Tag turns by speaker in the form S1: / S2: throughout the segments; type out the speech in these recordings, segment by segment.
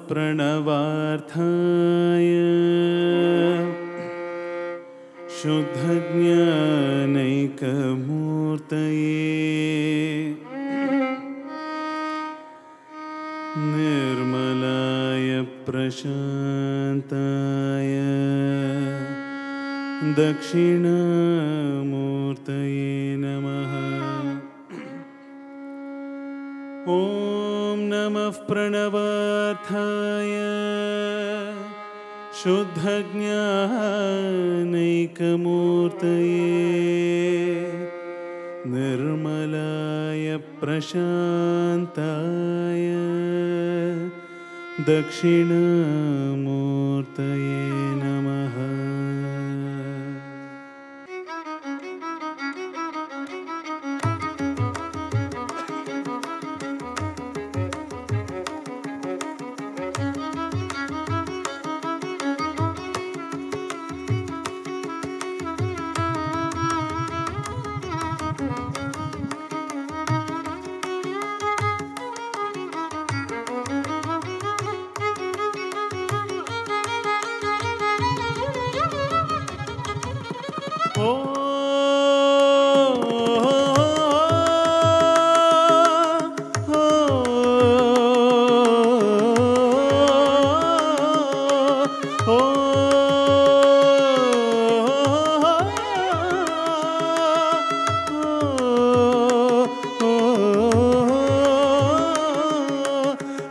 S1: प्रणवार्थाय शुद्धज्ञानैकमूर्तये निर्मलाय प्रशान्ताय दक्षिणामूर्तये नमः। ॐ नमः प्रणवार्थाय शुद्धज्ञानैकमूर्तये निर्मलाय प्रशान्ताय दक्षिणामूर्तये नमः।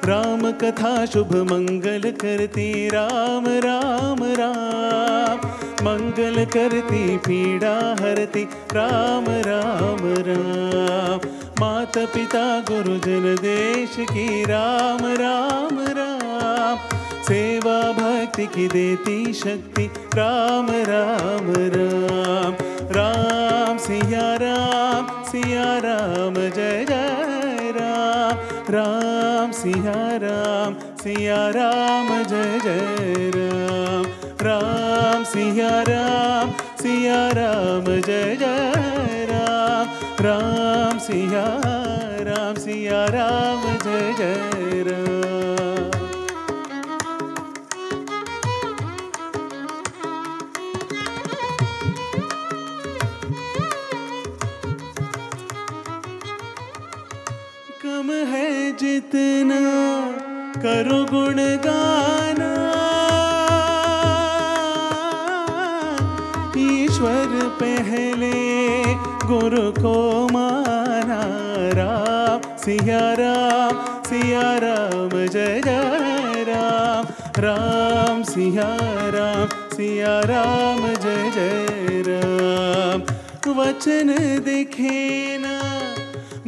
S1: राम कथा शुभ मंगल करती राम राम राम, मंगल करती पीड़ा हरती राम राम राम। माता पिता गुरुजन देश की राम राम राम, सेवा भक्ति की देती शक्ति राम राम राम। राम सिया राम जय जय राम, राम सिया राम जय जय राम। राम सिया राम जय जय राम, राम सिया राम जय जय राम। कम है जितना करो गुण गाना, ईश्वर पहले गुरु को माना। राम सिया राम जय जय राम, राम सिया राम जय जय राम। वचन दिखे ना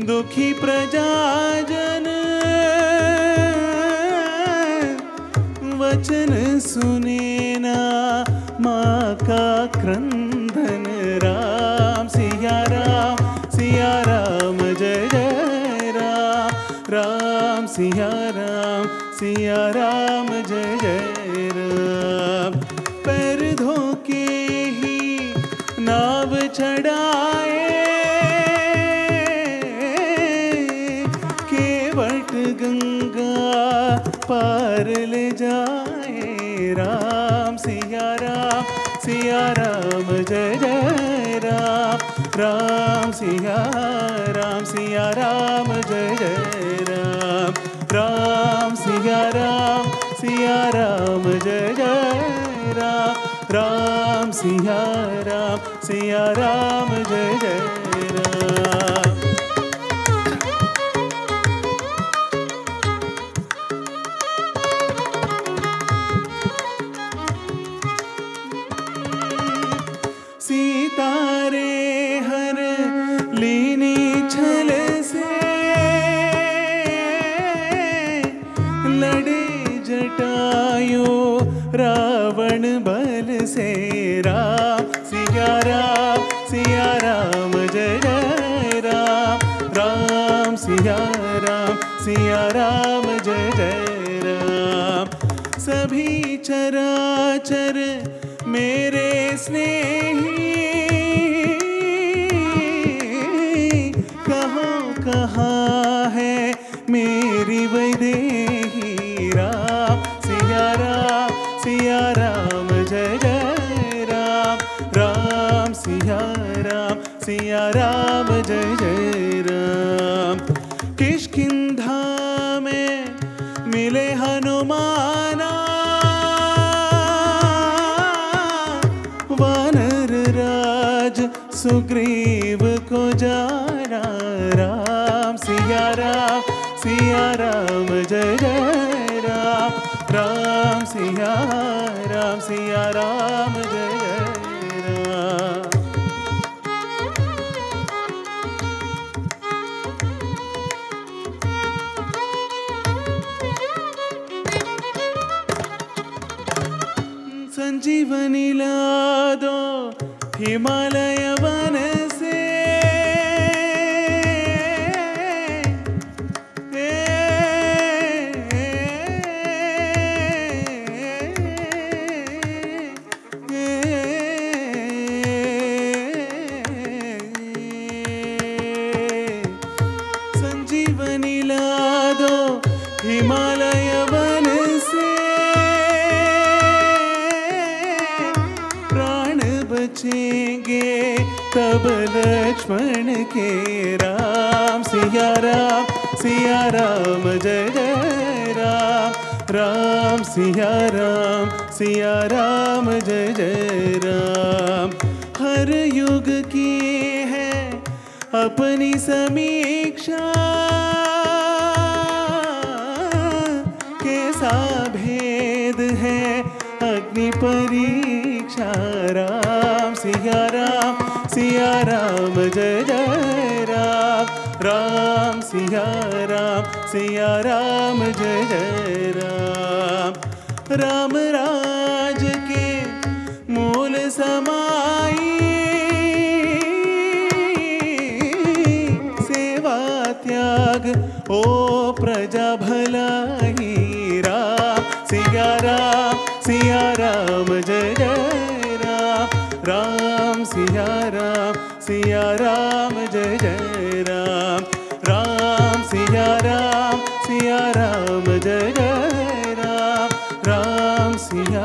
S1: दुखी प्रजाजन, वचन सुने ना माँ का क्रंदन। राम सिया राम जय जय राम, राम सिया राम जय जय राम। पैर धो के ही नाव चढ़ाए, गंगा पार ले जाए। राम सिया राम जय जय राम, राम सिया राम जय जय राम। राम सिया राम जय जय राम, राम सिया राम जय जय राम। सितारे हर लीनी छल से लड़े जटायु रावण बल से। राम सिया चराचर मेरे स्नेही, कहाँ है मेरी वैदेही। राम सिया राम जय जय राम, राम सिया राम जय जय राम। किष्किंधा में मिले हनुमाना, वानर राज सुग्रीव को जाना। राम सिया राम जय जय राम, राम सिया राम जय जय राम। संजीवनी ला दो हिमालय वन से, संजीवनी ला दो हिमालय वन से, बचेंगे तब लक्ष्मण के। राम सिया राम जय जय राम, राम सिया राम जय जय राम। हर युग की है अपनी समीक्षा, कैसा भेद है अग्नि परीक्षा। राम सिया राम जय जय राम, राम सिया राम जय जय राम। राम राज के मूल समाई, सेवा त्याग ओ प्रजा भलाई। राम सिया राम जय जय राम, राम सिया राम जय जय राम, राम सिया राम जय जय राम, राम सिया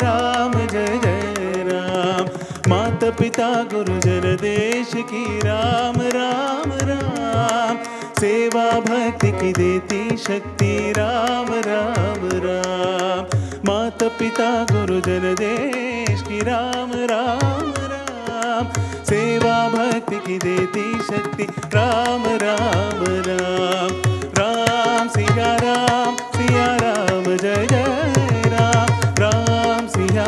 S1: राम जय जय राम। माता पिता गुरुजन देश की राम राम राम, सेवा भक्ति की देती शक्ति राम राम राम। माता पिता गुरुजन देश की राम राम राम, सेवा भक्ति की देती शक्ति राम राम राम। राम सिया राम जय जय राम, राम सिया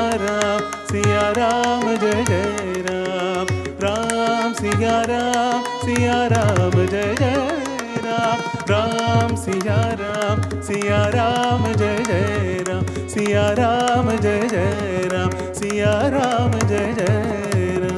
S1: राम जय जय राम, राम सिया राम जय जय राम, राम सिया राम जय जय राम, सिया राम जय जय राम, सिया राम जय जय राम।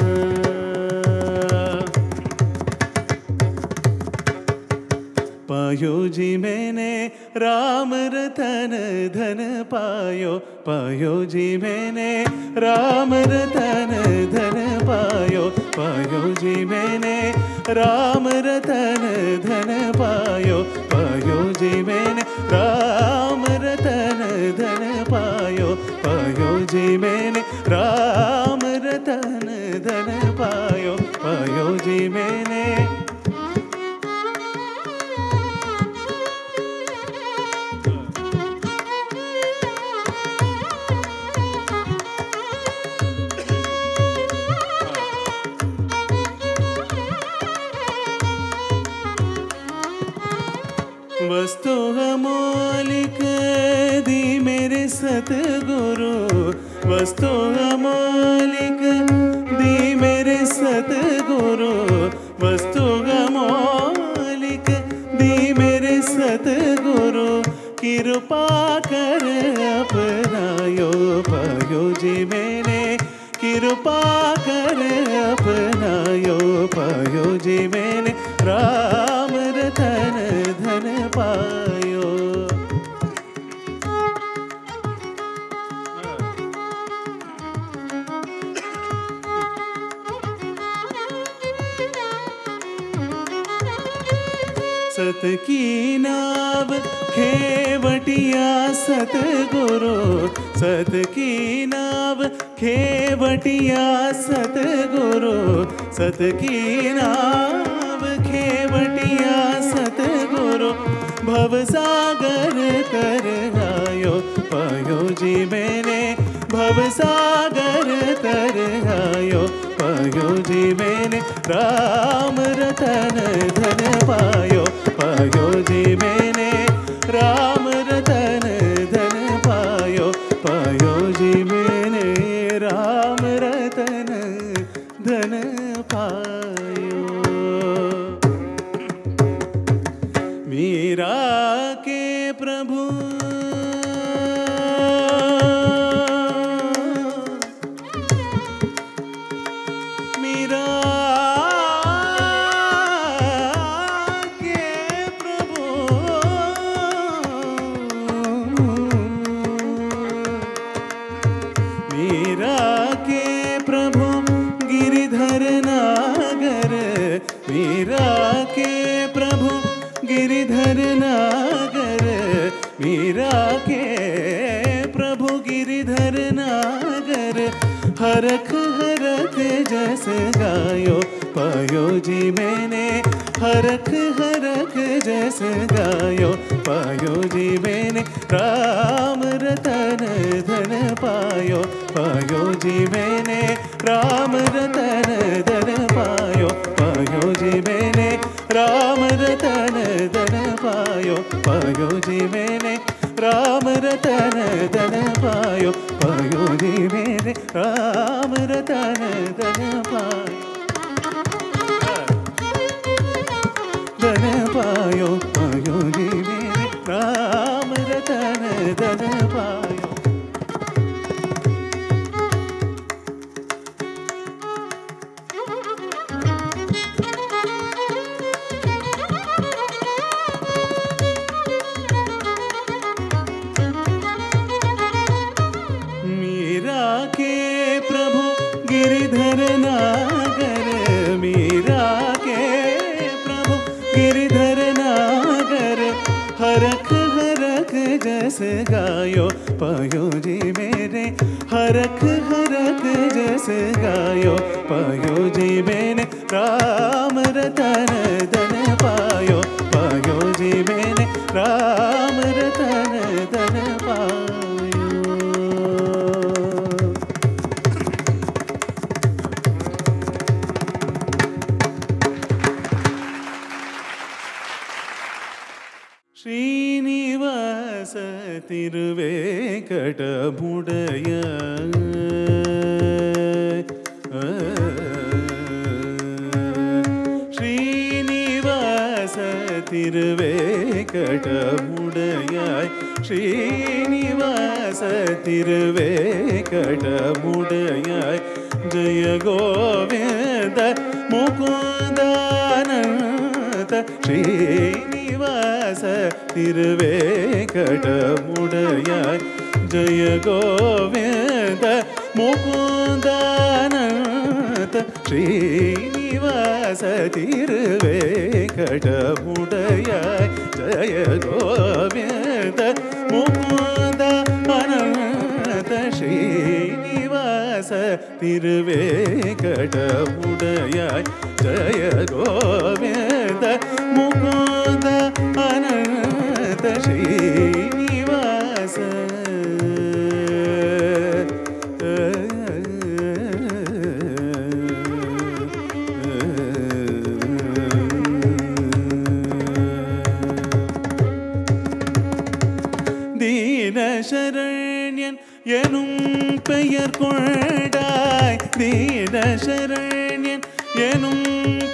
S1: पायो जी मैंने राम रतन धन पायो, पायो जी मैंने राम रतन धन पायो, पायो जी मैंने राम रतन धन पायो, पायो जी मैंने राम रतन धन पायो, पायो जी मैंने राम रतन धन पायो, पायो जी मैंने। वस्तु अमोलिक दी मेरे सतगुरु, वस्तु अमोलिक दी मेरे सतगुरु, वस्तु अमोलिक दी मेरे सतगुरु। कृपा कर अपनायो पायो जी मैंने, कृपा कर अपनायो पायो जी मैंने राम रतन धन पायो। सत की नाव खेवटिया सतगुरु, सत की नाव खेवटिया सतगुरु, सत की नाव खेवटिया सतगुरु, भवसागर तरनायो पायो जी मैंने, भवसागर तरनायो पायो जी मैंने, राम रतन धन पायो जी मैंने, राम रतन धन पायो जी मैंने, राम रतन धन पायो। मीरा के प्रभु मीरा के प्रभु मीरा के प्रभु गिरिधर नागर, मीरा के प्रभु गिरिधर नागर, मीरा के प्रभु गिरिधर नागर, हरख हरख जस गायो पायो जी मैंने, हरख हरख जस गायो पायो जी मैंने, राम रतन धन पायो जी मैंने, राम रतन धन पायो जी मैंने, राम रतन धन पायो जी मैंने, राम रतन धन पायो जी मैंने, राम रतन धन पायो जी मैंने, राम रतन धन पायो। मीरा के प्रभु गिरिधर नागर, मीरा के प्रभु गिरिधर नागर, हरख हरख जस गायो पायो जी मेरे, हरख हरख जस गायो पायो जी मैंने, राम रतन धन पायो जी मैंने, राम रतन धन पायो। श्रीनिवास तिरुवेंकटमुडय, श्रीनिवास तिरुवेंकटमुडय, श्रीनिवास तिरुवेंकटमुडय, जय गोविंद मुकुंदानंद, श्रीनिवास तिरुवेंकटमुडय, जय गोविंद मुकुंदानंद, श्रीनिवास तिरुवेंकटमुडय, जय गोविंद मुकुंदानंद, श्रीनिवास तिरुवेंकटमुडय, जय गोविंद मुकुंदानंद, श्रीनिवास। दीनशरण्यन एनुम பெயர் கொண்டாய், தீனசரண்யன் எனும்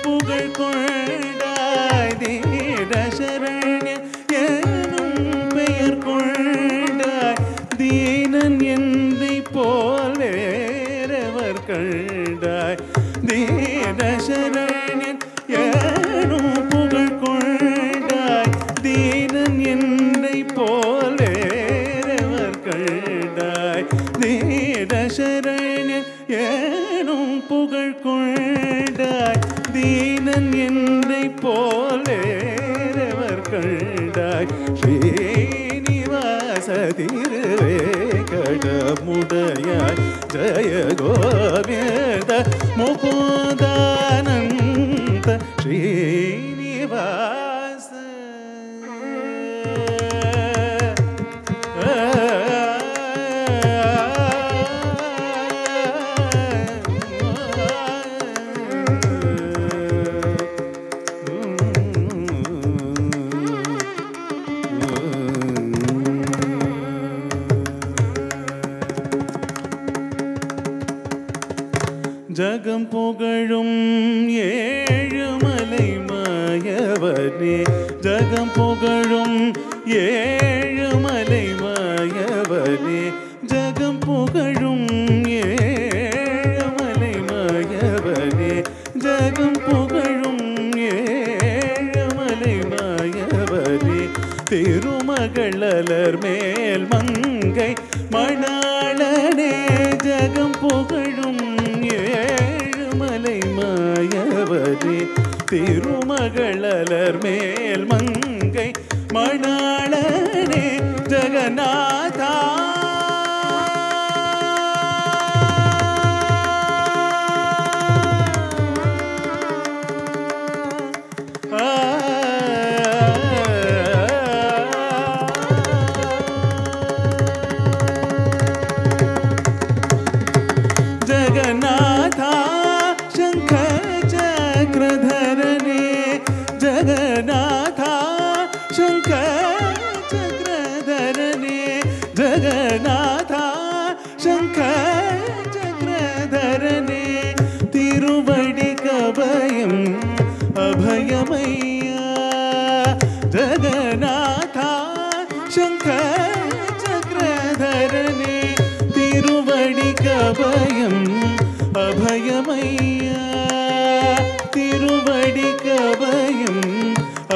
S1: புகழ் கொண்டாய், தீனசரண்யன் எனும் பெயர் கொண்டாய், தீனன் என்னை போல் வேறவர் கண்டாய், தீனசரண்யன் எனும் புகழ் கொண்டாய், தீனன் என்னை போல் வேறவர் கண்டாய், தீனசரண்யன் எனும் புகழ் கொண்டாய், தீனன் என்னை போலே திருவேங்கடமுடையாய் ஜய கோவிந்த முகுந்தானந்த ஸ்ரீனிவாச ஜகம் புகழும் ஏழுமலை மாயவனே ஜகம் புகழும் ஏழுமலை மாயவனே ஜகம் புகழும் ஏழுமலை மாயவனே ஜகம் புகழும் ஏழுமலை மாயவனே திருமகளர் மேல் மங்கை மணாளனே ஜகம் புகழும் ஏழுமலை மாயவனே திருமகளர் மேல் மங்கை மணாளனே ஜகநாதா अभयमय्या जगन्नाथा शंकर चक्रधरने तिरुवडिकभयम् अभयमय्या तिरुवडिकभयम्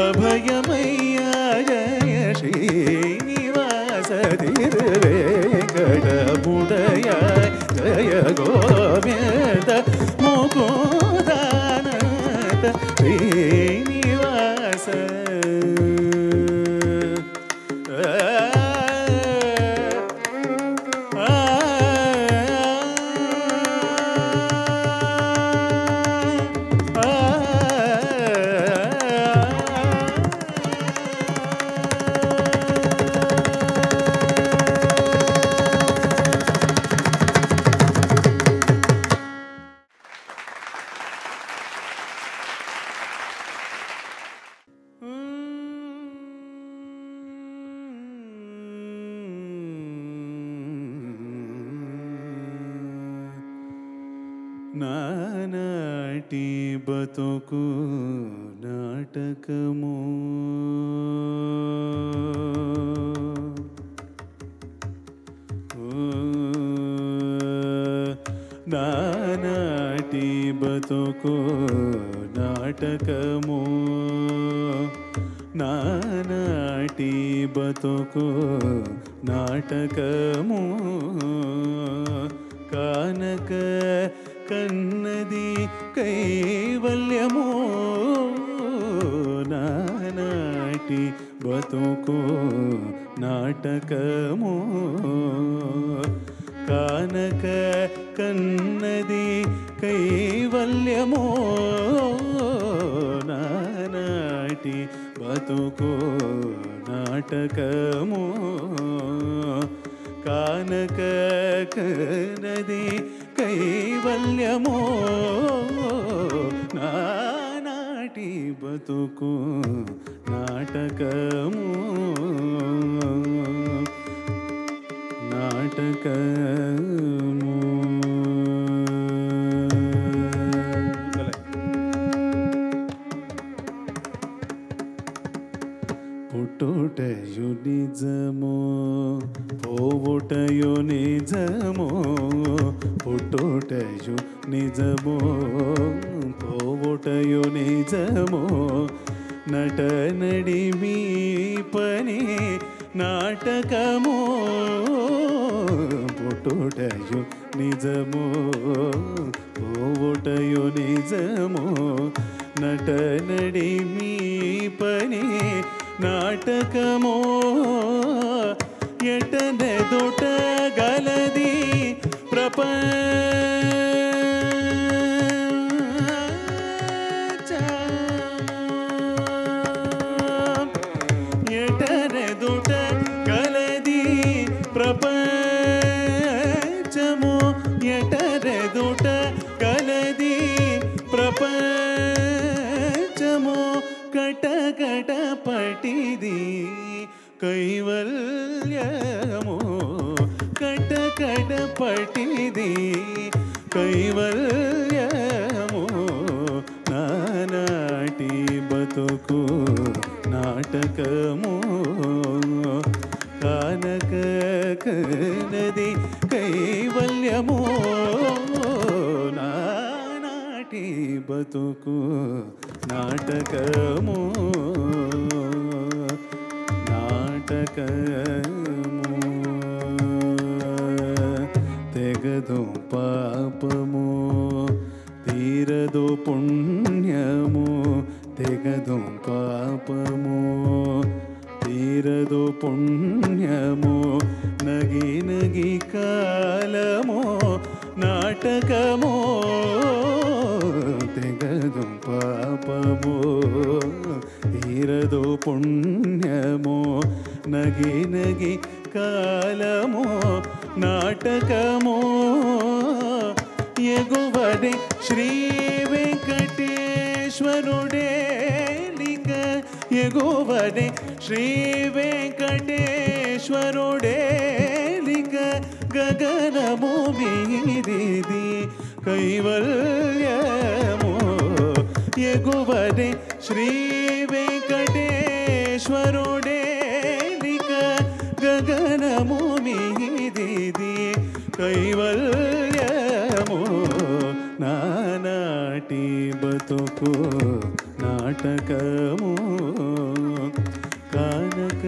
S1: अभयमय्या जय श्रीनिवास तिरुवेंकटमुडयाय जय गोविंद मुकुंदानंद श्रीनिवास నానాటి బతుకు నాటకము నానాటి బతుకు నాటకము నానాటి బతుకు నాటకము కానక కన్నది కైవల్యము నానాటి బతుకు నాటకము కానక కన్నది కైవల్యము నానాటి బతుకు నాటకము కానక కన్నది కైవల్యమో నానాటి బతుకు నాటకము నాటకము పుట్టుటయు నిజమో పోవుటయు నిజమో పుట్టుటయు నిజమో పోవుటయు నిజమో నట నడిమి పని నాటకమో పుట్టుటయు నిజమో పోవుటయు నిజమో నట నడిమి పని నాటకమో ಎಟನೆ ದೊಟ ಗಲದಿ ಪ್ರಪಂಚ ಎಟನೆ ದೊಟ ಗಲದಿ ಪ್ರಪಂಚಮೋ ಎಟರೆ ದೊಟ ಗಲದಿ ಪ್ರಪಂಚಮೋ ಕಟ ಕಟ ಪಟಿದಿ ಕೈವಲ್ಯಮೋ ಕಟ ಕಟ ಪಟಿದಿ ಕೈವಲ್ಯಮೋ ನಾನಾಟಿ ಬದುಕು ನಾಟಕಮೋ ಕಾನಕ ಕನದಿ ಕೈವಲ್ಯಮೋ ನಾನಾಟಿ ಬದುಕು ನಾಟಕಮೋ ನಾಟಕಮೋ ತೆಗೆದು ಪಾಪಮೋ ತೀರದು ಪುಣ್ಯಮೋ ತೆಗೆದು ಪಾಪಮೋ ತೀರದು ಪುಣ್ಯಮೋ ನಗಿ ನಗಿ ಕಾಲಮೋ ನಾಟಕಮೋ ತೆಗೆದು ಪಾಪಮೋ ತೀರದು ಪುಣ್ಯಮೋ ನಗಿ ನಗಿ ಕಾಲಮೋ ನಾಟಕಮೋ ಎಗುವಡೆ ಶ್ರೀ ವೆಂಕಟೇಶ್ವರುಡೇಲಿಕ ಎಗುವಡೆ ಶ್ರೀ ವೆಂಕಟೇಶ್ವರುಡೇಲಿಕ ಗಗನಮೋ ಮೀರಿದಿ ಕೈವಲ್ಯಮೋ ಎಗುವಡೆ ಶ್ರೀ ವೆಂಕಟೇಶ್ವರುಡೇಲಿಕ ಗಗನಮೋ ಮೀರಿದಿ ಕೈವಲ್ಯಮೋ ನಾನಾಟಿ ಬದುಕು ನಾಟಕಮೋ ಕಾನಕ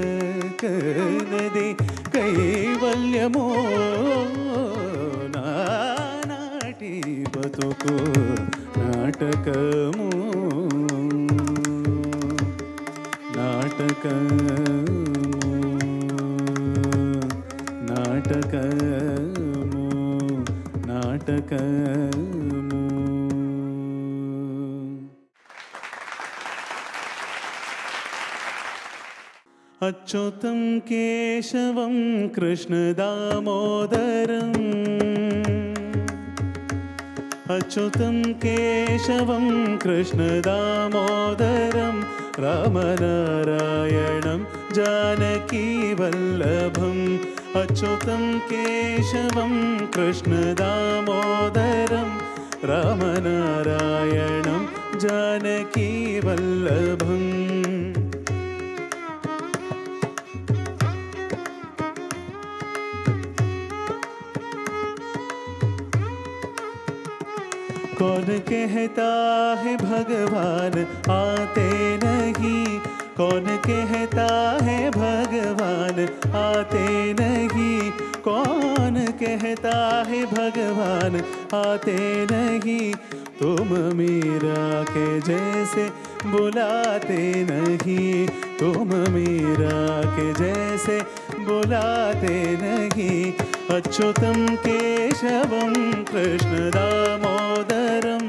S1: ಕನದಿ ಕೈವಲ್ಯಮೋ ನಾನಾಟಿ ಬದುಕು ನಾಟಕಮೋ ನಾಟಕಮೋ ನಾಟಕಮೋ ನಾಟಕಮೋ अच्युतं केशवं कृष्णदामोदरम् अच्युतं केशवं कृष्णदामोदरं रामनारायणं जानकीवल्लभम् अच्युतं केशवं कृष्णदामोदरं रामनारायणं जानकीवल्लभम् कौन कहता है भगवान आते नहीं कौन कहता है भगवान आते नहीं कौन कहता है भगवान आते नहीं तुम मीरा के जैसे बुलाते नहीं तुम मीरा के जैसे बुलाते नहीं अच्युतं केशवं कृष्णदामोदरं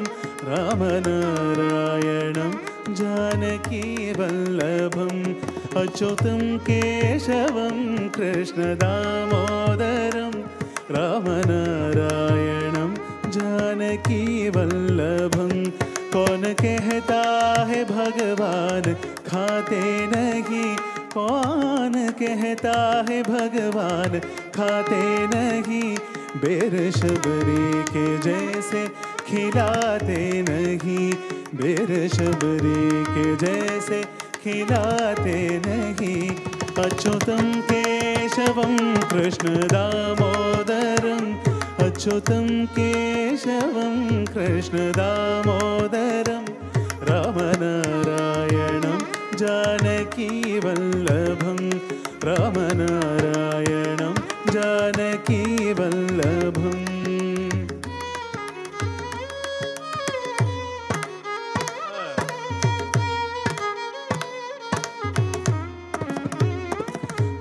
S1: रामनारायणं जानकीवल्लभम् अच्युतं केशवं कृष्णदामोदरं रामनारायणं जानकीवल्लभम् कौन कहता है भगवान खाते नहीं कौन कहता है भगवान खाते नहीं बेर शबरी के जैसे खिलाते नहीं बेर शबरी के जैसे खिलाते नहीं अच्युतं केशवं कृष्णदामोदरम् अच्युतं केशवं कृष्णदामोदरं रामनारायणं जानकीवल्लभम् रामनारायणं जानकीवल्लभम्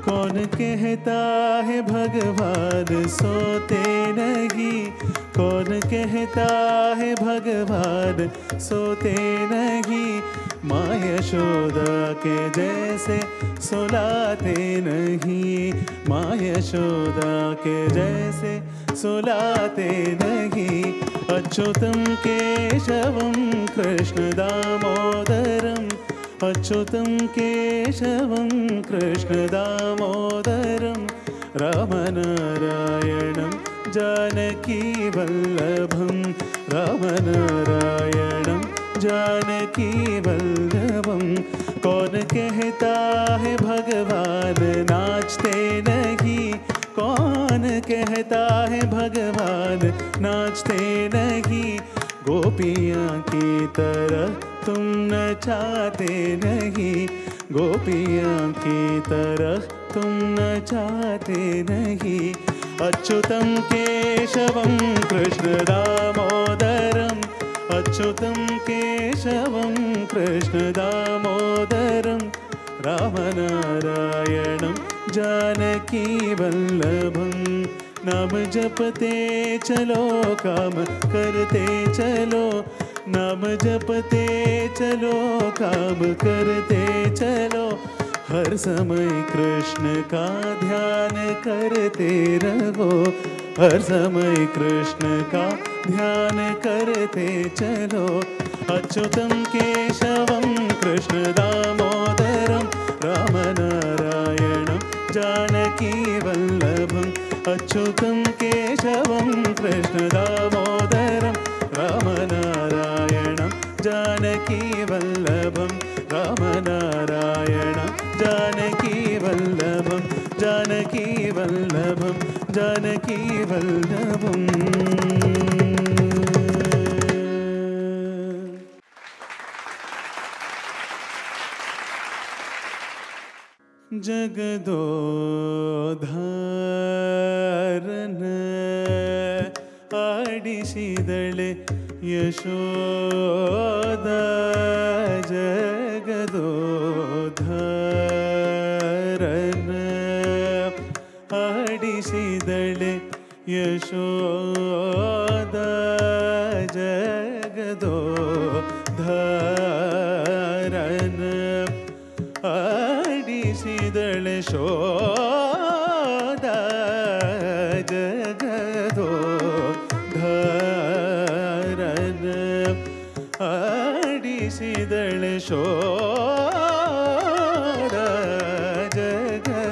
S1: कौन कहता है भगवान सोते नहीं, कौन कहता है भगवान सोते नहीं। माँ यशोदा के जैसे सुलाते नहीं, माँ यशोदा के जैसे सुलाते नहीं। अच्युतं केशवं कृष्ण दामोदरम्, अच्युतं केशवं कृष्ण दामोदरं, रामनारायणं जानकी वल्लभं, रामनारायणं जानकी वल्लभं। कौन कहता है भगवान नाचते नहीं, कौन कहता है भगवान नाचते नहीं। गोपियाँ की तरह तुम नचाते नहीं, गोपियाँ की तरह तुम नचाते नहीं। अच्युतं केशवं कृष्ण दामोदरम्, अच्युतं केशवं कृष्ण दामोदरं, रामनारायणं जानकी वल्लभं। नाम जपते चलो काम करते चलो, नाम जपते चलो काम करते चलो। हर समय कृष्ण का ध्यान करते रहो, हर समय कृष्ण का ध्यान करते चलो। अच्युतं केशवं कृष्ण दामोदरं, रामनारायणं जानकी वल्लभम्। अच्युतं केशवं कृष्ण दामोदरं, रामनारायणं जानकी वल्लभं, रामनारायणं जानकी वल्लभं, जानकी वल्लभं, जानकी वल्लभम्। जगदोधारन आडिसिदळे यशोदा, जगदोधारन आडिसिदळे यशोदा, जगदोधारन आडिसिदळे यशोदा, जगदोधारन आडिसिदळे यशोदा, जगदोधारन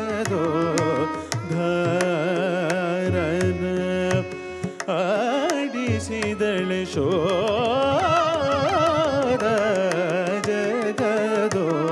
S1: आडिसिदळे यशोदा, जगदोधारन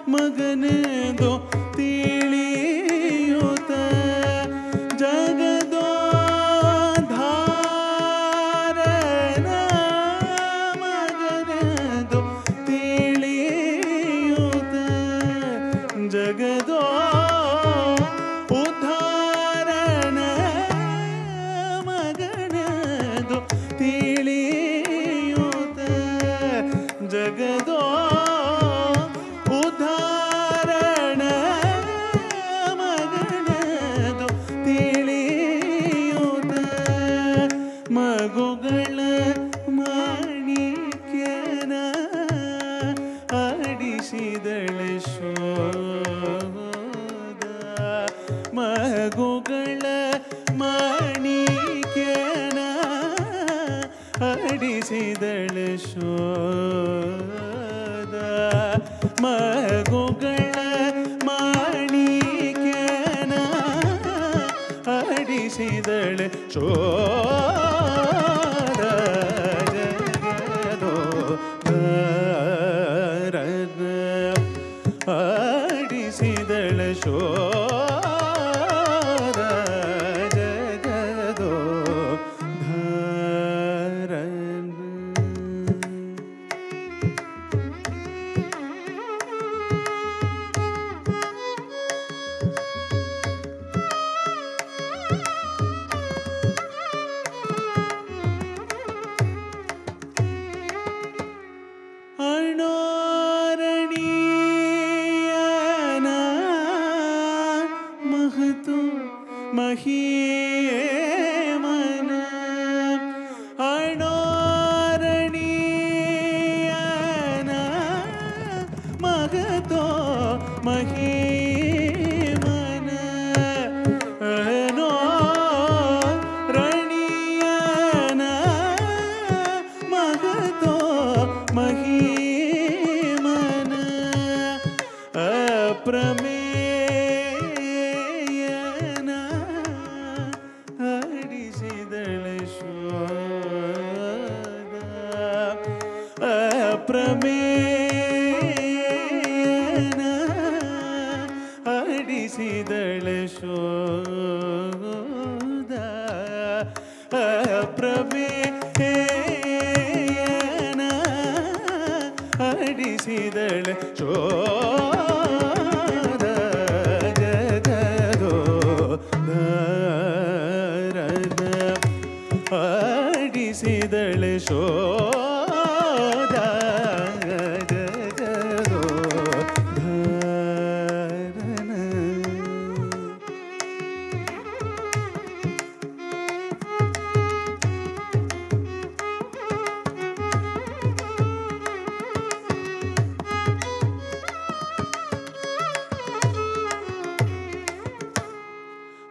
S1: मगन दो ತಿಳಿಯುತ, ಜಗದೋಧಾರನ ಮಗನ ದೋ ತಿಳಿಯುತ, ಜಗದೋ ಉದ್ಧಾರನ ಮಗನದು ತಿಳಿಯುತ, ಜಗದೋ ಉದ್ಧಾರಣ ಮಗನದು ತಿಳಿಯುತ, ಮಗುಗಳ ಮಾಣಿಕ್ಯನ ಆಡಿಸಿದಳೆ ಶೋಧ, ಮಗುಗಳ ಮಾಣಿಕ್ಯನ ಆಡಿಸಿದಳೆ ಶೋಧ, ಮಗುಗಳ ಮಾಣಿಕ್ಯನ ಆಡಿಸಿದಳೆ ಶೋಧ, ಜಗದೋಧಾರನ ಆಡಿಸಿದಳೆ ಶೋಧ, ಜಗದೋಧಾರನ ಪ್ರಮೇಯನ ಅಡಿಸಿದಳೆ ಶೋಧ ಪ್ರಮೇಯನ ಅಡಿಸಿದಳೆ ಶೋಧ ಗದೋ ಧರನ ಅಡಿಸಿದಳೆ ಶೋಧ ಗದೋ ಧರನ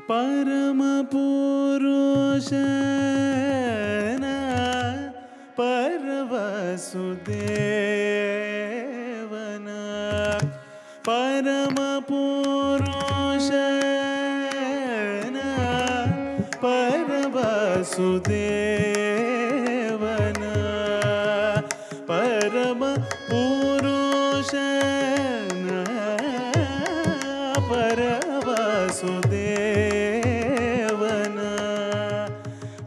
S1: ಪರಮ ಪುರುಷನ ಪರವಸುದೇವನ ಪರಮ ಪುರುಷನ ಪರವಸುದೇವನ ಪರಮ ಪುರುಷನ ಪರವಸುದೇವನ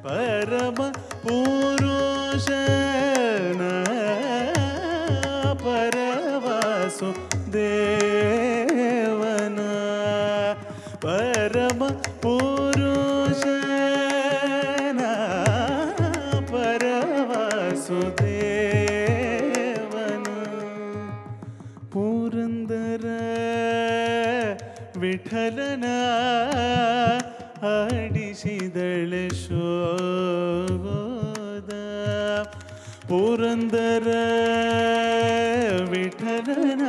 S1: ಪರಮ ಪುರುಷನ ಪರವಸುದೇವನ ಪರಮ ಪುರುಷನ ಪರವಸುದೇವನ ಪುರಂದರ ವಿಠಲನ ಆಡಿಸಿದಳೆ ಶೋಧ ಪುರಂದರ ವಿಠಲನ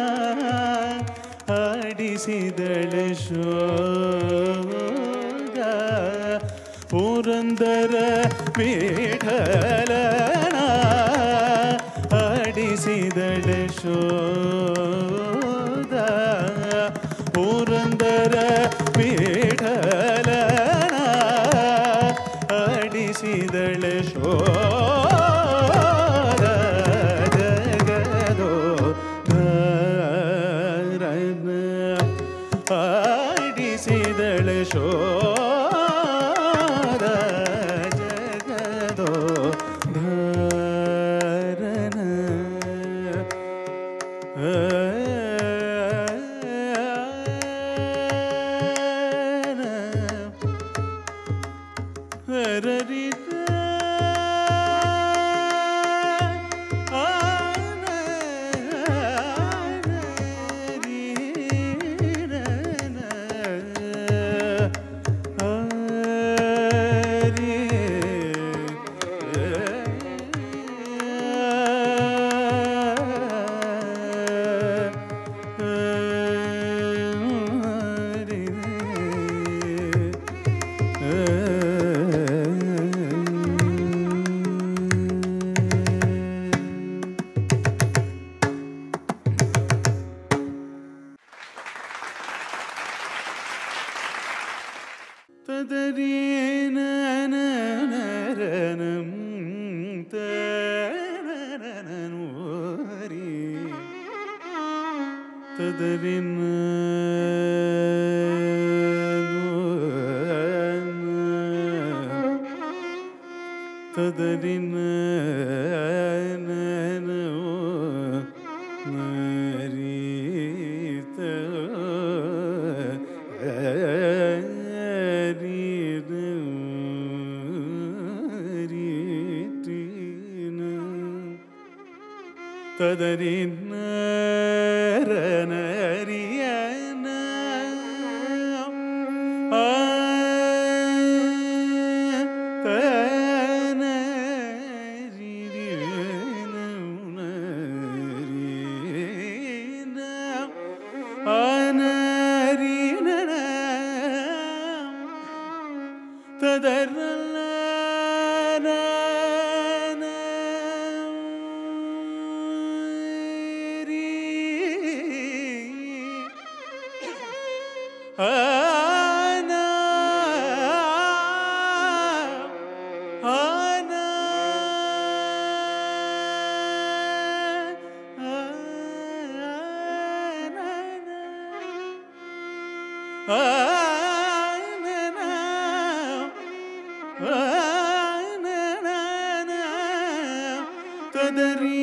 S1: ಆಡಿಸಿದಳೆ ಶೋಧ ಪುರಂದರ ವಿಠಲನ ಆಡಿಸಿದಳೆ ಶೋಧ ಪುರಂದರ ವಿಠಲನ ಆಡಿಸಿದಳೆ ಶೋಧ ಜಗದೋ ಧರನ ಆಡಿಸಿದಳೆ ಶೋಧ ಜಗದೋ ಧರನ ತದರಿ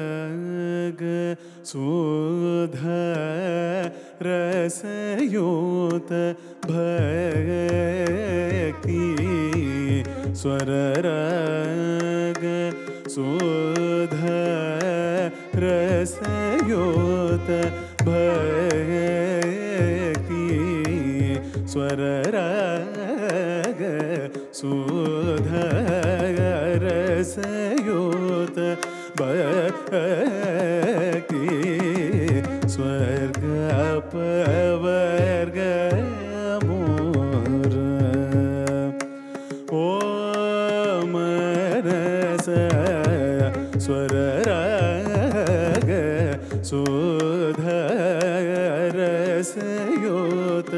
S1: ಸ್ವರರಾಗ ಶೋಧ ರಸಯೋತ ಭಕ್ತಿ ಸ್ವರರಾಗ ಶೋಧ ರಸಯೋತ ಭಕ್ತಿ ಸ್ವರರಾಗ ಶೋಧ ರಸಯೋತ ಭಕ್ತಿ ಸ್ವರ್ಗ ಪವರ್ಗ ಮೋರ ಓ ಮನಸ ಸ್ವರರಾಗ ಶೋಧ ರಸಯೋತ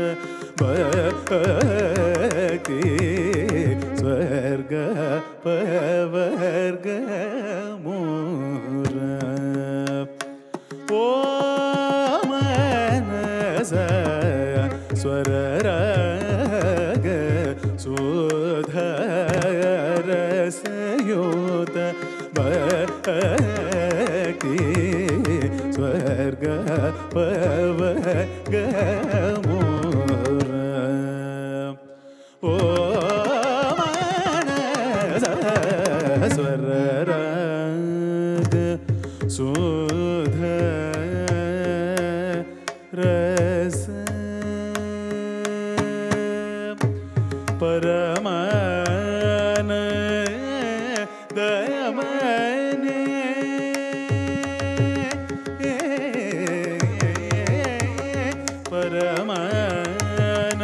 S1: ಭಕ್ತಿ ಸ್ವರ್ಗ ಪವರ್ಗ ಮೋರ ಓ ಮನಸ ಸ್ವರರಾಗ ಶೋಧ ರಸಯೋತ ಭಕ್ತಿ ಸ್ವರ್ಗ ಪವರ್ಗ ಮೋರ ಓ ಸ್ವರರಾಗ ಶೋಧ ರಸ ಪರಮಾನ ದಯಮನೆ ಪರಮಾನ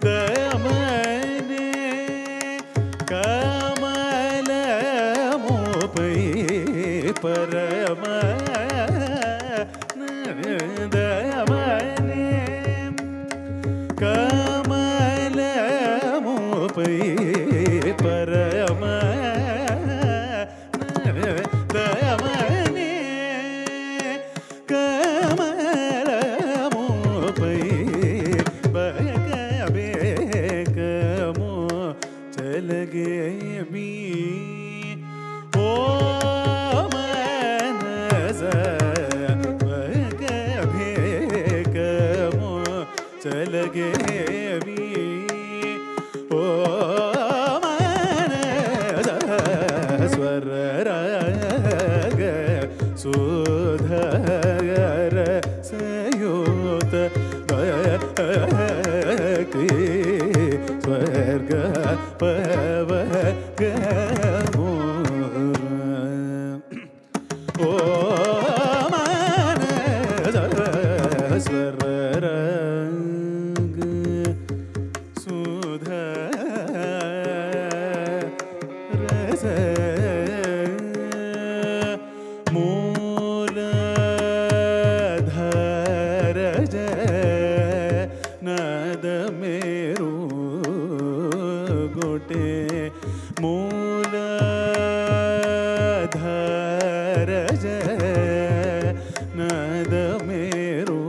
S1: ದಯಮನೆ ಕಮಲ ಮೋಪೈ ಪರಮ ದಯಮನೆ ಕಮಲ ಮೋಪೈ ಪರಮ ದಯಮನೆ ಕಮಲ ಮೋಪೈ ಬಕಬೇಕಮೋ ಚಲಗೆ ಮೀ ಓ ಮನಸ ಬಕಬೇಕಮೋ ಚಲಗೆ ಮೀ ಓ ಮನಸ ಸ್ವರರಾಗ ಶೋಧ ರಸಯೋತ ಭಕ್ತಿ ಸ್ವರ್ಗ ಪವರ್ಗ ಮೋರ ಓ ಮನಸ ಸ್ವರರಾಗ ನಾದ ಮೇರು ಗೋಟೆ ಮೂಲಾಧಾರ ನಾದ ಮೇರು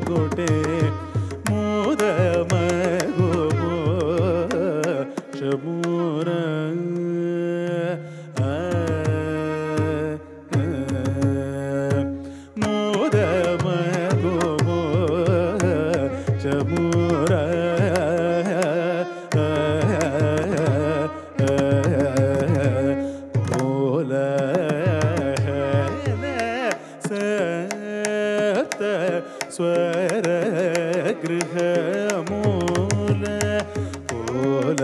S1: ಗೋಟೆ ಮೋದ ಮಗೋ ಶಮೂರ ಮೋದ ಮಗೋ ಶಮೂರ ಸ್ವರ ಗೃಹ ಮೂಲ ಕೋಲ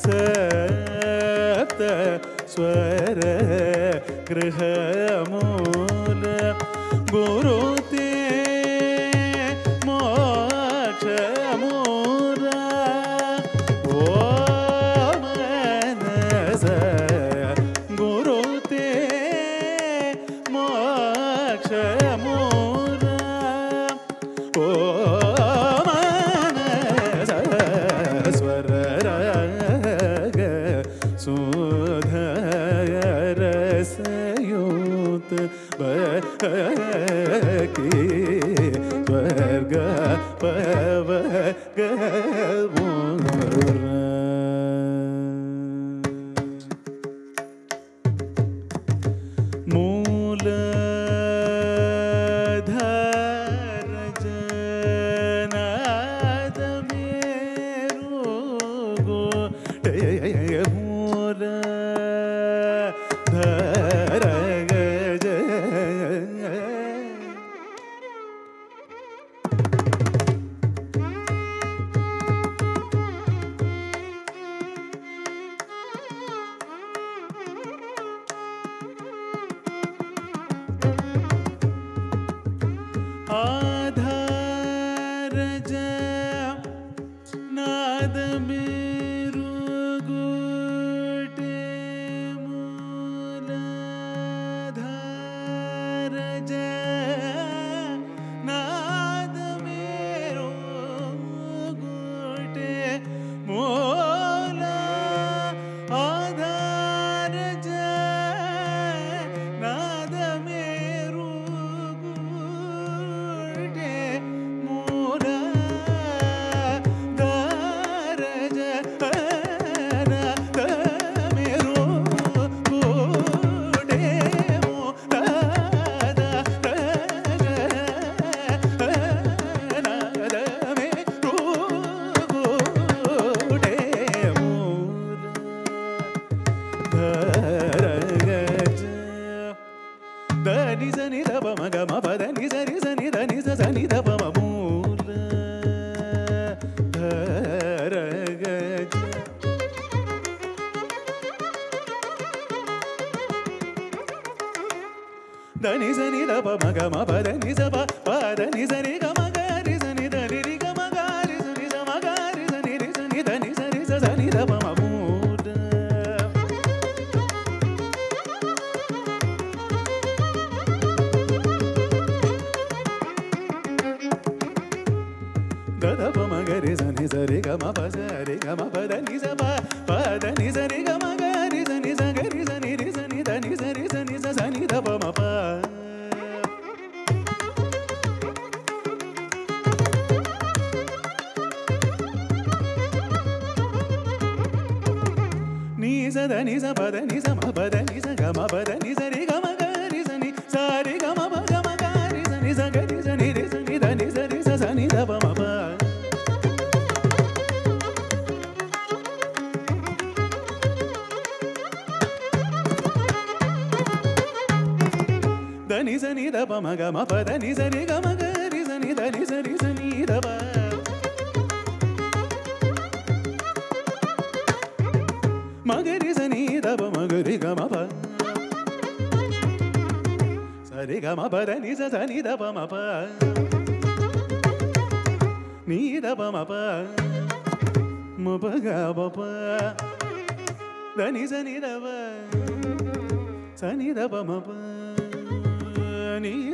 S1: ಸಪ್ತ ಸ್ವರ ಗೃಹ ಮೂಲ ಗುರುತೆ ಮೋಕ್ಷ ಮೂಲ ಓ ಮನಸ ಗುರುತೆ ಮೋಕ್ಷ ಮೂಲ ಓ ಮನಸ ಸ್ವರ ರಾಗ ಸುಧಯ ರಸಯುತ ಬಕಿ ಸ್ವರ್ಗ ಪವಗ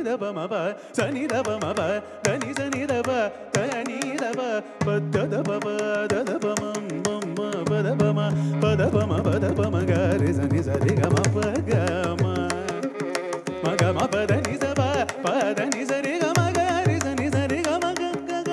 S1: ದ ಪ ಮ ಪ ಸನಿ ದ ಪ ಮ ಪ ಧನಿ ಸನಿ ದ ಪ ಧನಿ ದ ಪ ಪ ದ ಪ ಪ ದ ಪ ಮ ಮ ಪ ದ ಪ ಮ ಪ ದ ಪ ಮ ಪ ದ ಪ ಮ ಗ ರಿ ಸನಿ ಸ ರಿ ಗ ಮ ಪ ಗ ಮ ಮ ಗ ಮ ಪ ಧನಿ ಸ ಪ ಧನಿ ಸ ರಿ ಗ ಮ ಗ ರಿ ಸನಿ ಸ ರಿ ಗ ಮ ಗ ಗ ಗ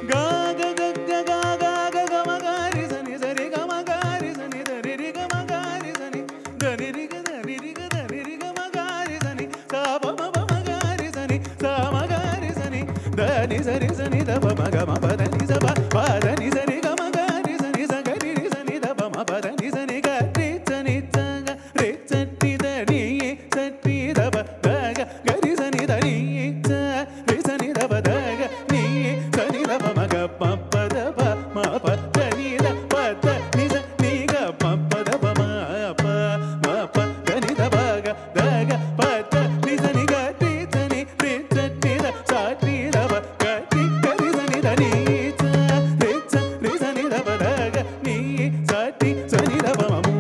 S1: ಗ ಗ ಗ ಗ ಗ ಗ ಗ ಗ ಮ ಗ ರಿ ಸನಿ ಸ ರಿ ಗ ಮ ಗ ರಿ ಸನಿ ದ ರಿ ರಿ ಗ ಮ ಗ ರಿ ಸನಿ ದ ರಿ ರಿ ಗ ದ ರಿ ರಿ ಗ ದ ರಿ ರಿ ಗ ಮ ಗ ರಿ ಸನಿ ಸ ಪ ಮ ಪ ಮ ಗ ರಿ ಸನಿ ಸ ಮ ಗ ರಿ ಸನಿ ದ ನಿ ಸ ರಿ ಸನಿ ದ ಪ ಮ ಗ ಮ ಪ ದ ನಿ ಸ ಪ ದ ನಿ ಸ ರಿ ಗ ಮ ಗ ರಿ ಸನಿ ಸ ಗ ರಿ ರಿ ಸನಿ ದ ಪ ಮ ಪ ದ ನಿ ಸ ನಿ ಗ ರಿ ಸನಿ ಸ ಗ ರಿ ಸನಿ ದ ನಿ ಸನಿ ದ ಪ ದ ಗ ಗ ರಿ ಸನಿ ದ ನಿ ಸ ರಿ ಸನಿ ದ ಪ ದ ಗ ನಿ ಸನಿ ದ ಪ ಮ ಗ ಪ ಪ ದ ಪ ಮ ಪ ದ ನಿ ದ ಪ ದ ನಿ ಸ ನಿ ಗ ಪ ಪ ದ ಪ ಮ ಪ ಮ ಪ ದ ನಿ ದ ಪ ಗ ದ ಗ ಪ ದ ನಿ ಸ ನಿ ಗ ರಿ ಸನಿ ರಿ ಸನಿ ದ ಸ ನಿ ದ ಪ ಗ ರಿ ಗ ರಿ ಸನಿ ದ ನಿ ಸ ರಿ ಸನಿ ದ ಪ ದ ಗ ನಿ ಸ ನಿ ಸನಿ ದ ಪ ಮ ಮೂ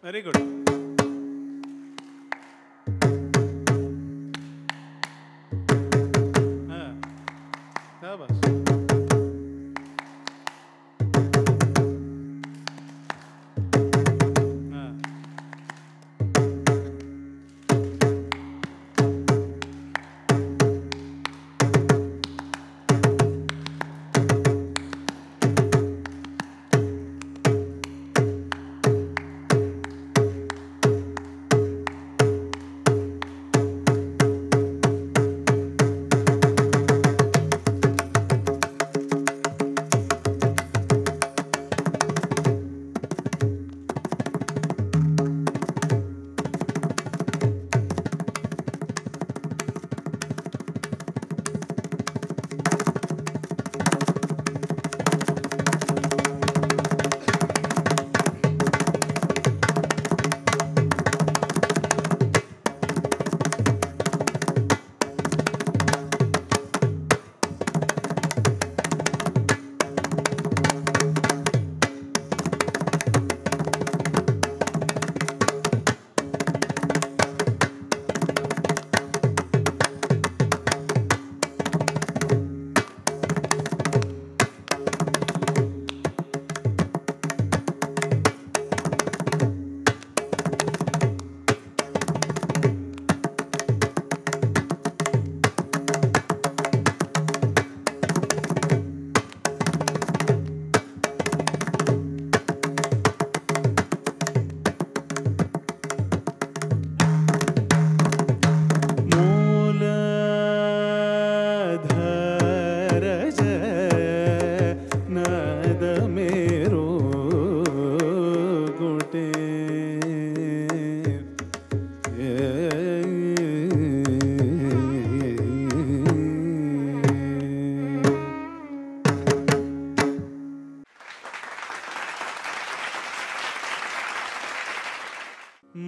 S1: Very good. शाबाश.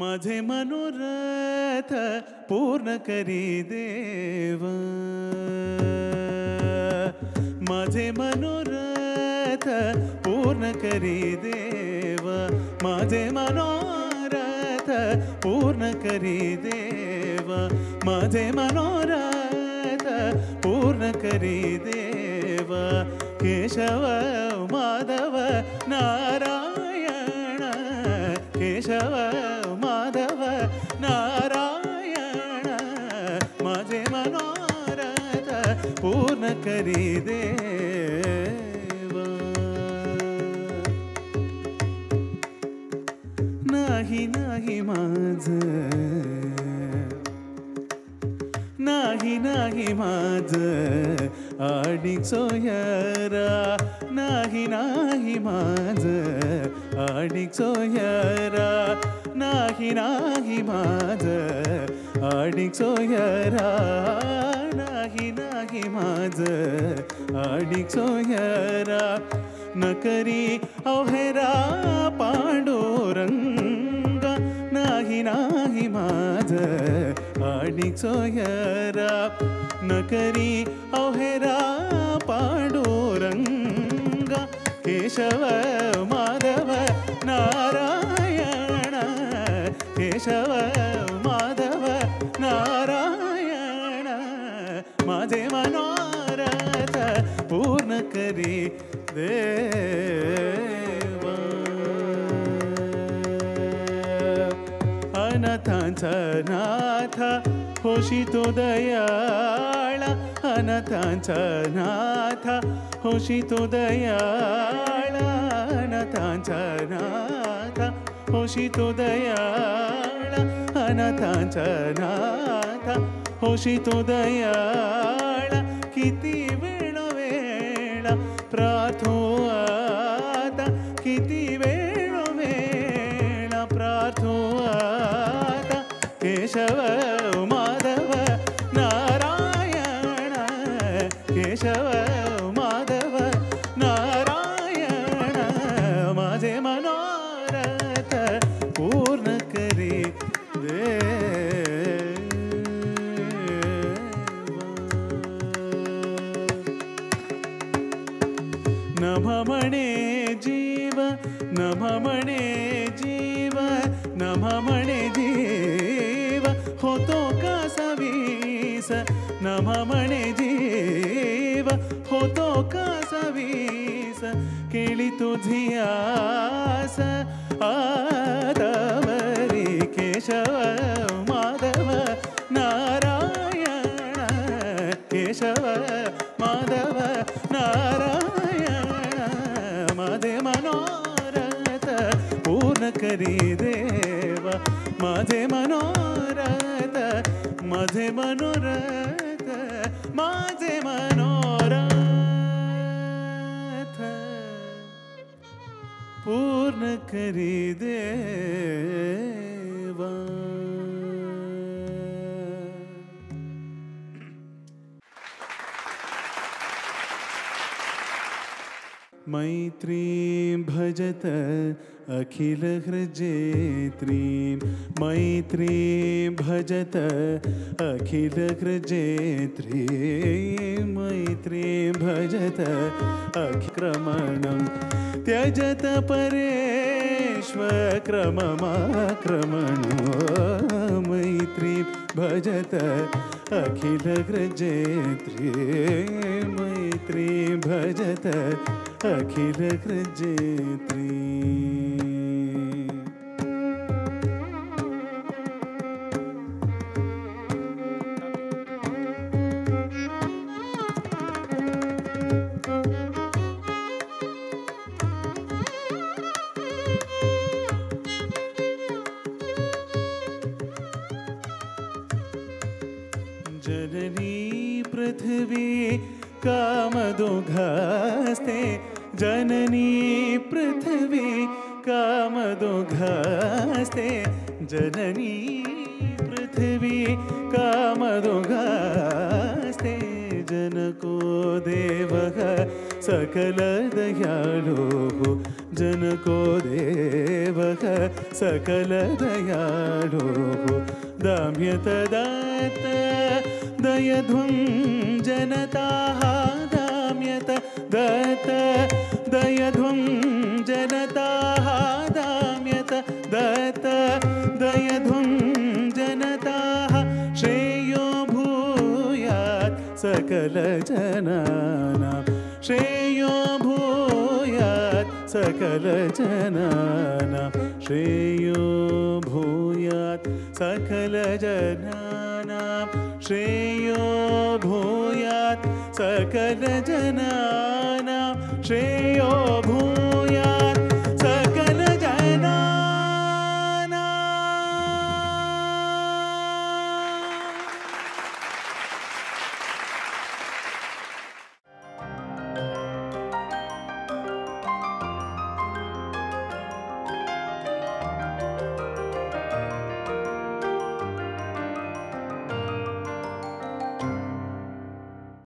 S1: माझे मनोरथ पूर्ण करी देवा, माझे मनोरथ पूर्ण करी देवा, माझे मनोरथ पूर्ण करी देवा, माझे मनोरथ पूर्ण करी देवा, ಕೇಶವ ಮಾಧವ ನಾರಾಯಣ ಕೇಶವ ಮಾಧವ ನಾರಾಯಣ माझे मनोरथ पूर्ण करी देवा नाही नाही माझ नाही नाही माझ आडिक सोयरा नाही नाही माझ आडिक सोयरा नाही नाही माझ आडिक सोयरा नाही नाही माझ आडिक सोयरा न करी अवहेरा पांडुरंग नाही नाही माझ आडिक सोयरा न करी अवहेरा पांडुरंग केशव माधव नारायण केशव माधव नारायण माझे मनोरथ पूर्ण करी देवा अनाथांचा नाथ होशी तो दयाळ अनाथांचा नाथ होशी तो दयाळ अनाथांचा नाथ होशी तो दयाळ अनाथांचा नाथ होशी तो दयाळ किती वेळ वेळ प्रार्थो आता किती वेळ वेळ प्रार्थो आता केशव माधव नारायण केशव माधव नारायण माझे मनोरथ पूर्ण करी नममणे जीव नममणे जीव नममणे जीव होतो का सवीस नममणे जीव होतो का सवीस केळी तुझी आस आदवरी केशव माधव नारायण केशव माधव नारायण माझे मनोरथ पूर्ण करी देवा माझे मनोरथ माझे मनोरथ माझे मनोरथ पूर्ण करी देवा मैत्रीं भजत अखिल हृजेत्रीं मैत्रीं भजत अखिल हृजेत्रीं मैत्रीं भजत अक्रमणं त्यजत परेष्वक्रममाक्रमणो मैत्रीं भजत अखिल हृजेत्रीं मैत्रीं भजत अखिल हृजेत्रीं जननी पृथ्वी कामदोघास्ते जननी पृथ्वी कामदोघास्ते जननी पृथ्वी कामदोघास्ते जनको देवः सकल दयालुः जनको देवः सकल दयालुः दाम्यतदात दयध्वं जनताः दाम्यत दत्त दयध्वं जनताः दाम्यत दत्त दयध्वं जनताः श्रेयो भूयात् सकल जनानां श्रेयो भूयात् सकलजनानां श्रेयो भूयात् सकलजनानां श्रेयो भूयात् सकलजनानां श्रेयो भूयात्